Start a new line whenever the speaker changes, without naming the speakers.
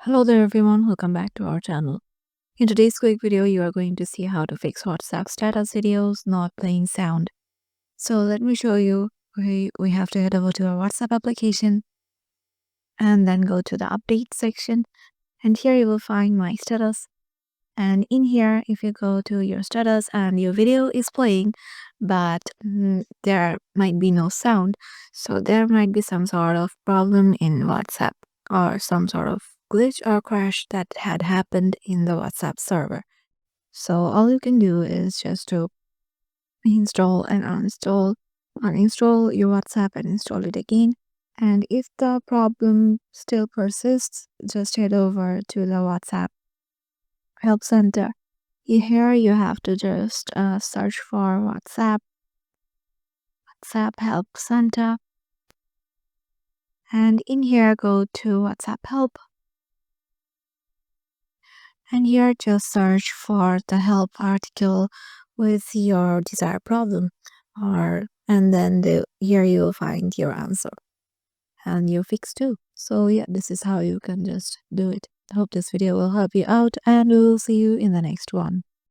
Hello there everyone, welcome back to our channel. In today's quick video, you are going to see how to fix WhatsApp status videos not playing sound. So let me show you. We have to head over to our WhatsApp application and then go to the update section. And here you will find my status. And in here, if you go to your status and your video is playing, but there might be no sound, so there might be some sort of problem in WhatsApp or some sort of glitch or crash that had happened in the WhatsApp server. So all you can do is just to install and uninstall your WhatsApp and install it again. And if the problem still persists, just head over to the WhatsApp Help Center. Here you have to just search for WhatsApp Help Center, and in here go to WhatsApp Help, and here just search for the help article with your desired problem, and then here you'll find your answer and your fix too. So yeah, this is how you can just do it. I hope this video will help you out, and we will see you in the next one.